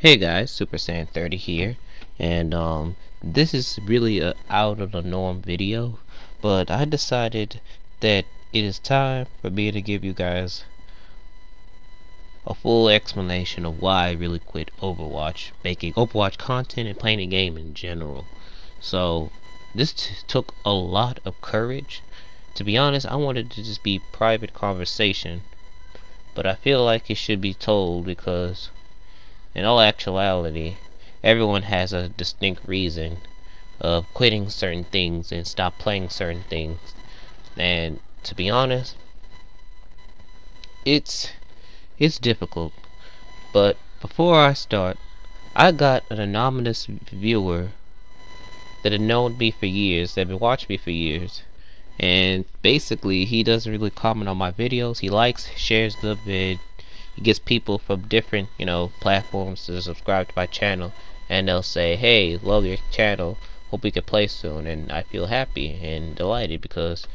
Hey guys, Super Saiyan 30 here, and this is really a out of the norm video, but I decided that it is time for me to give you guys a full explanation of why I really quit Overwatch, making Overwatch content and playing the game in general. So this took a lot of courage. To be honest, I wanted to just be private conversation, but I feel like it should be told because in all actuality, everyone has a distinct reason of quitting certain things and stop playing certain things. And to be honest, it's it's difficult. But before I start, I got an anonymous viewer that had known me for years, that had been watching me for years. And basically, he doesn't really comment on my videos. He likes, shares the vid. He gets people from different, platforms to subscribe to my channel, and they'll say, "Hey, love your channel. Hope we can play soon." And I feel happy and delighted because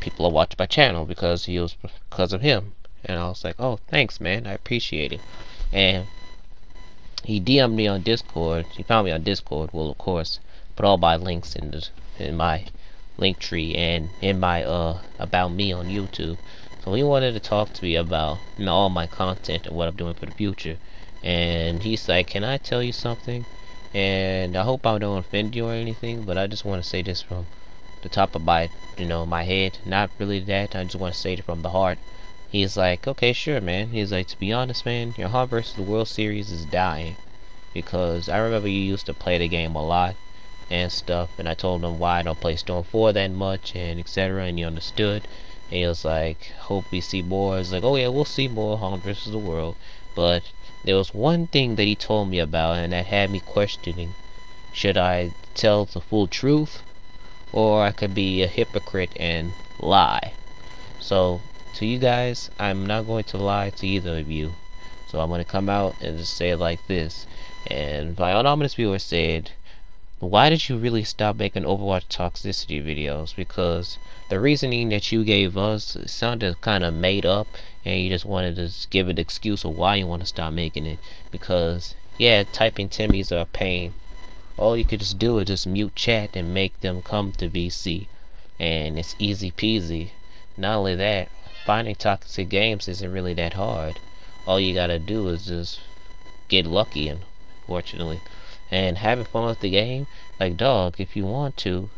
people are watching my channel because of him. And I was like, "Oh, thanks, man. I appreciate it." And he DM'd me on Discord. He found me on Discord. Well, of course, put all my links in my link tree and in my about me on YouTube. So he wanted to talk to me about all my content and what I'm doing for the future. And he's like, "Can I tell you something?" And I hope I don't offend you or anything, but I just want to say this from the top of my my head. Not really that. I just want to say it from the heart. He's like, "Okay, sure, man." He's like, "To be honest, man, your Heart versus the World Series is dying because I remember you used to play the game a lot and stuff." And I told him why I don't play Storm 4 that much and etc. And he understood. And he was like, "Hope we see more." I was like, "Oh yeah, we'll see more Heart versus the World." But there was one thing that he told me about, and that had me questioning: should I tell the full truth, or I could be a hypocrite and lie? So to you guys, I'm not going to lie to either of you. So I'm going to come out and just say it like this. And my anonymous viewer said, "Why did you really stop making Overwatch toxicity videos?" Because the reasoning that you gave us sounded kind of made up, and you just wanted to give an excuse of why you want to stop making it. Because, yeah, typing Timmy's are a pain. All you could just do is just mute chat and make them come to VC, and it's easy peasy. Not only that, finding toxic games isn't really that hard. All you gotta do is just get lucky, unfortunately, and having fun with the game. Like, dog, if you want to,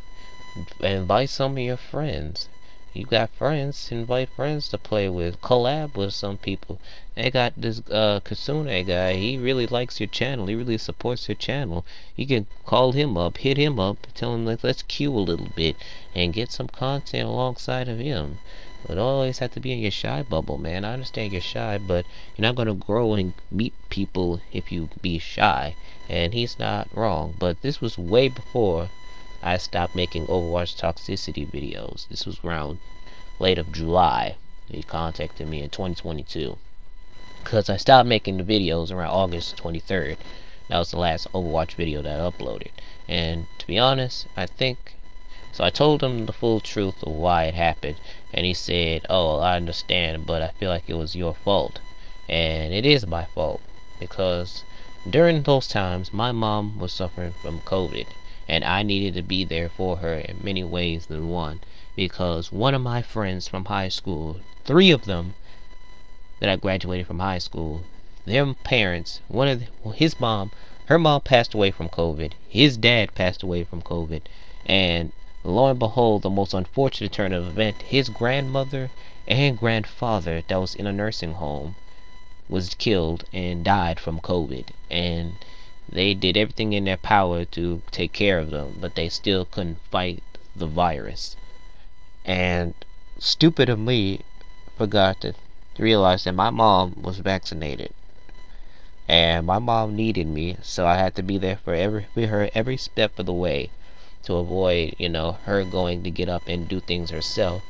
invite some of your friends. You got friends, invite friends to play with. Collab with some people. They got this Kasune guy. He really likes your channel. He really supports your channel. You can call him up, hit him up, tell him, like, let's queue a little bit and get some content alongside of him. But always have to be in your shy bubble, man. I understand you're shy, but you're not gonna grow and meet people if you be shy. And he's not wrong. But this was way before I stopped making Overwatch toxicity videos. This was around late of July. He contacted me in 2022. Because I stopped making the videos around August 23rd. That was the last Overwatch video that I uploaded. And to be honest, I think... So I told him the full truth of why it happened. And he said, "Oh, I understand, but I feel like it was your fault." And it is my fault. Because during those times, my mom was suffering from COVID, and I needed to be there for her in many ways than one. Because one of my friends from high school, three of them that I graduated from high school, their parents, his mom, her mom passed away from COVID. His dad passed away from COVID. And lo and behold, the most unfortunate turn of event, his grandmother and grandfather that was in a nursing home was killed and died from COVID. And they did everything in their power to take care of them, but they still couldn't fight the virus. And stupid of me forgot to realize that my mom was vaccinated. And my mom needed me, so I had to be there for her every step of the way to avoid, her going to get up and do things herself.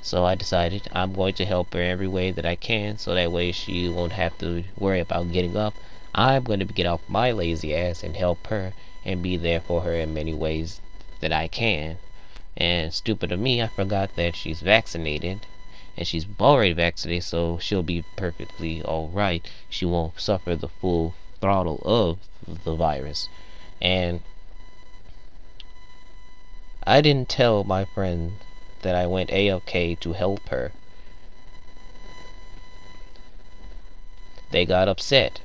So I decided I'm going to help her every way that I can, so that way she won't have to worry about getting up. I'm going to get off my lazy ass and help her and be there for her in many ways that I can. And stupid of me, I forgot that she's vaccinated. And she's already vaccinated, so she'll be perfectly alright. She won't suffer the full throttle of the virus. And I didn't tell my friend that I went AFK to help her. They got upset.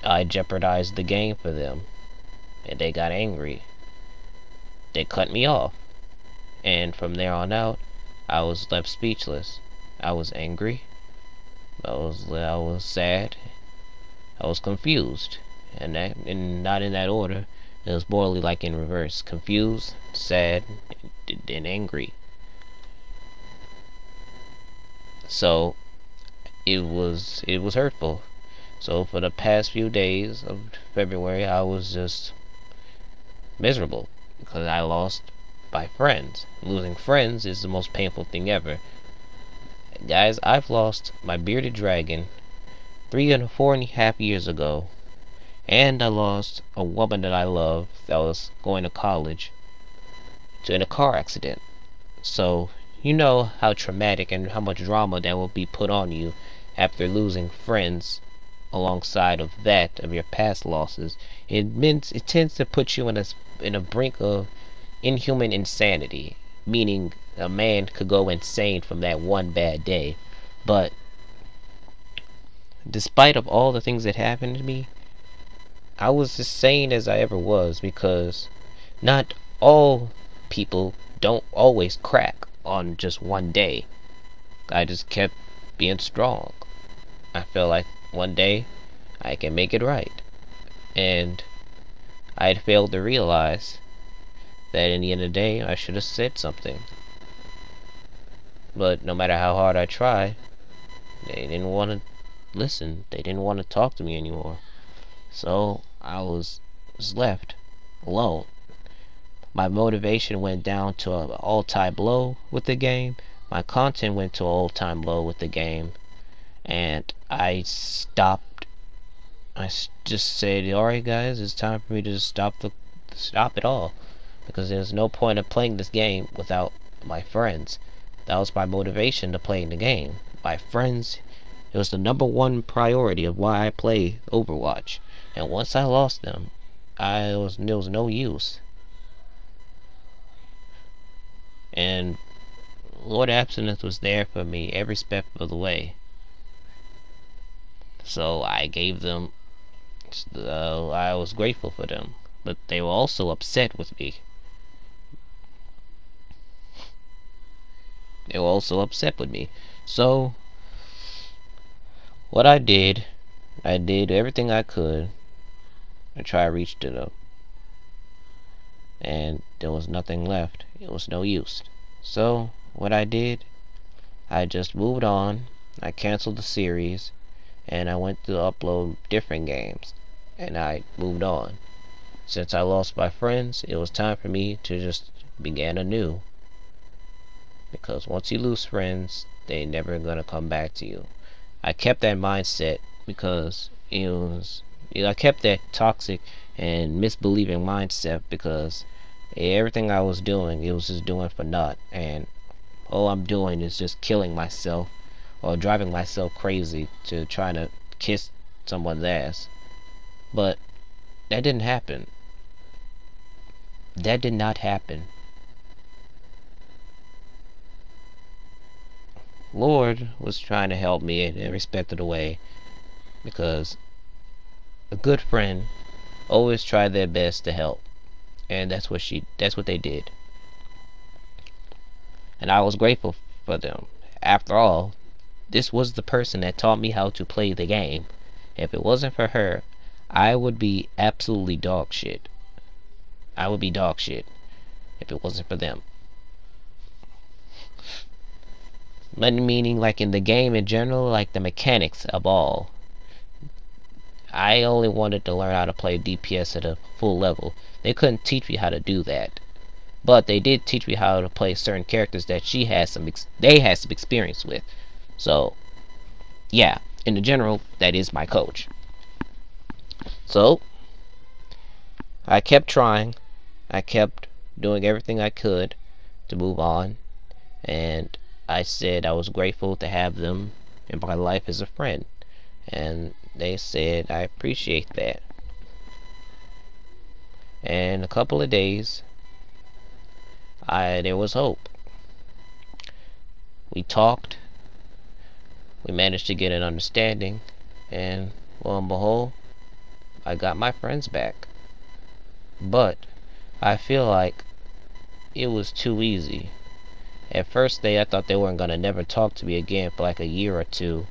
I jeopardized the game for them, and they got angry. They cut me off, and from there on out, I was left speechless. I was angry. I was sad. I was confused, and not in that order. It was more like in reverse: confused, sad, and angry. So it was hurtful. So for the past few days of February, I was just miserable because I lost my friends. Losing friends is the most painful thing ever. Guys, I've lost my bearded dragon 4.5 years ago, and I lost a woman that I love that was going to college in a car accident. So you know how traumatic and how much drama that will be put on you after losing friends alongside of that of your past losses. It tends to put you in a brink of inhuman insanity, meaning a man could go insane from that one bad day. But despite of all the things that happened to me, I was as sane as I ever was, because not all people don't always crack on just one day. I just kept being strong. I felt like one day I can make it right. And I had failed to realize that in the end of the day I should have said something. But no matter how hard I tried, they didn't want to listen. They didn't want to talk to me anymore. So I was left alone. My motivation went down to an all-time low with the game. My content went to an all-time low with the game. And I stopped. Just said, alright guys, it's time for me to just stop it all. Because there's no point of playing this game without my friends. That was my motivation to playing the game. My friends, it was the #1 priority of why I play Overwatch. And once I lost them, there was no use. And Lord Absinthe was there for me every step of the way. So I gave them, I was grateful for them, but they were also upset with me. So what I did everything I could to try to reach to them, and there was nothing left. It was no use. So what I did, I just moved on. I canceled the series, and I went to upload different games, and I moved on. Since I lost my friends, it was time for me to just begin anew. Because once you lose friends, they never gonna come back to you. I kept that mindset because I kept that toxic and misbelieving mindset, because everything I was doing, it was just doing for naught, and all I'm doing is just killing myself or driving myself crazy to try to kiss someone's ass. But that didn't happen. That did not happen. Lord was trying to help me in every step of the way, because a good friend always tried their best to help, and that's what they did. And I was grateful for them. After all, this was the person that taught me how to play the game. If it wasn't for her, I would be absolutely dog shit. I would be dog shit if it wasn't for them. Meaning, like in the game in general, like the mechanics of all. I only wanted to learn how to play DPS at a full level. They couldn't teach me how to do that, but they did teach me how to play certain characters that they had some experience with. So, yeah, in the general, that is my coach. So, I kept trying. I kept doing everything I could to move on, and I said I was grateful to have them in my life as a friend. And they said, I appreciate that. And a couple of days, there was hope. We talked, we managed to get an understanding, and lo and behold, I got my friends back. But I feel like it was too easy. At first I thought they weren't gonna never talk to me again for like a year or two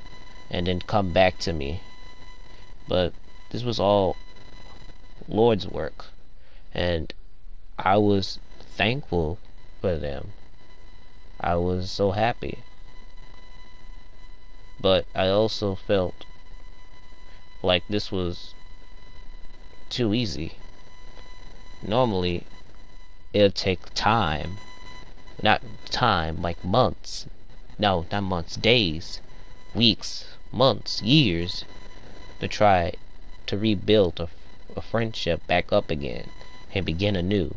and then come back to me. But this was all Lord's work, and I was thankful for them. I was so happy. But I also felt like this was too easy. Normally it'll take time, not time, like months, no, not months, days, weeks, months, years, to try to rebuild a friendship back up again and begin anew.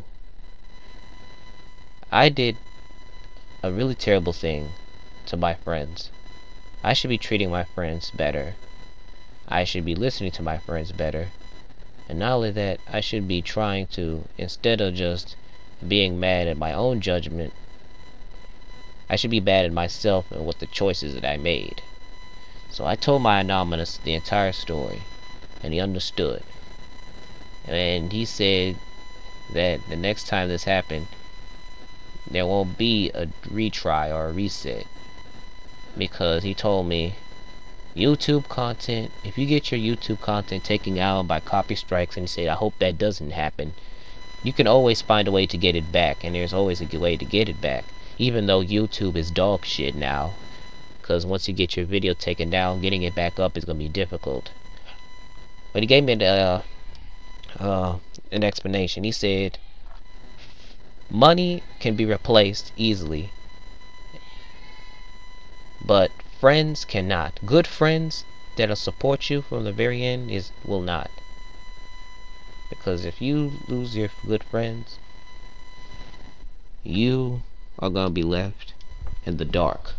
I did a really terrible thing to my friends. I should be treating my friends better. I should be listening to my friends better. And not only that, I should be trying to, instead of just being mad at my own judgment, I should be mad at myself and with the choices that I made. So I told my Anonymous the entire story, and he understood. And he said that the next time this happened, there won't be a retry or a reset. Because he told me, YouTube content, if you get your YouTube content taken out by copy strikes, and he said, I hope that doesn't happen, you can always find a way to get it back, and there's always a way to get it back. Even though YouTube is dog shit now, because once you get your video taken down, getting it back up is going to be difficult. But he gave me an explanation. He said, money can be replaced easily, but friends cannot. Good friends that'll support you from the very end will not. Because if you lose your good friends, you are gonna be left in the dark.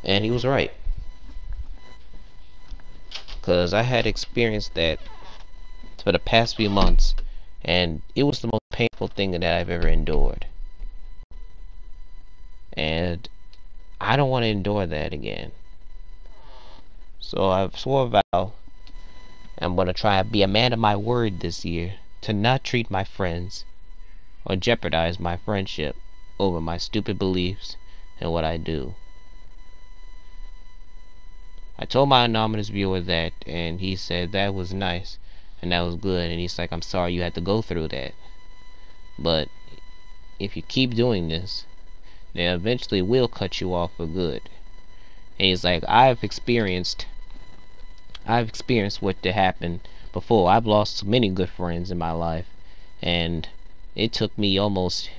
And he was right. Because I had experienced that for the past few months, and it was the most painful thing that I've ever endured. And I don't want to endure that again. So I've swore a vow, I'm going to try to be a man of my word this year, to not treat my friends or jeopardize my friendship over my stupid beliefs and what I do. I told my anonymous viewer that, and he said that was nice and that was good, and he's like, I'm sorry you had to go through that, but if you keep doing this, they eventually will cut you off for good. And he's like, I've experienced what happened before. I've lost many good friends in my life, and it took me almost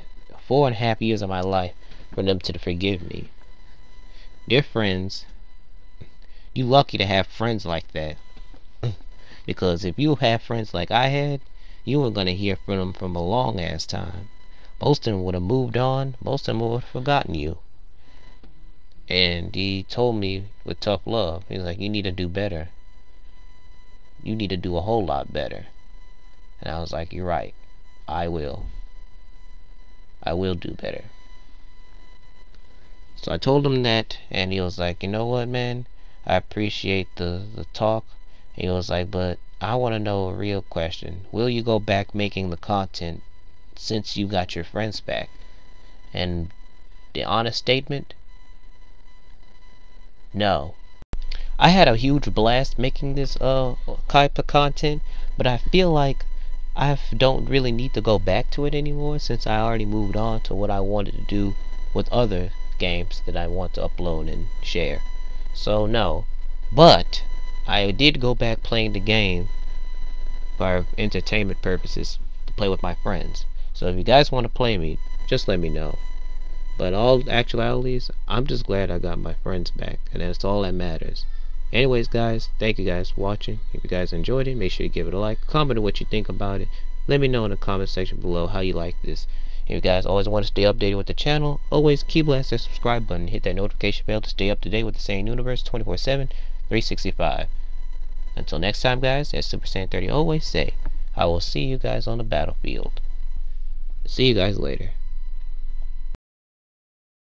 4.5 years of my life for them to forgive me. Dear friends, you lucky to have friends like that. Because if you have friends like I had, you were gonna hear from them from a long ass time. Most of them would have moved on. Most of them would have forgotten you. And he told me with tough love, he's like, you need to do better. You need to do a whole lot better. And I was like, you're right. I will. I will do better. So I told him that, and he was like, you know what, man? I appreciate the talk. He was like, but I want to know a real question. Will you go back making the content since you got your friends back? And the honest statement, no. I had a huge blast making this type of content, but I feel like I don't really need to go back to it anymore, since I already moved on to what I wanted to do with other games that I want to upload and share. So no. But I did go back playing the game for entertainment purposes, to play with my friends. So if you guys want to play me, just let me know. But all actualities, I'm just glad I got my friends back, and that's all that matters. Anyways, guys, thank you guys for watching. If you guys enjoyed it, make sure you give it a like, comment on what you think about it. Let me know in the comment section below how you like this. If you guys always want to stay updated with the channel, always key blast that subscribe button. Hit that notification bell to stay up to date with the Saiyan Universe 24/7, 365. Until next time, guys, as Super Saiyan 30 always say, I will see you guys on the battlefield. See you guys later.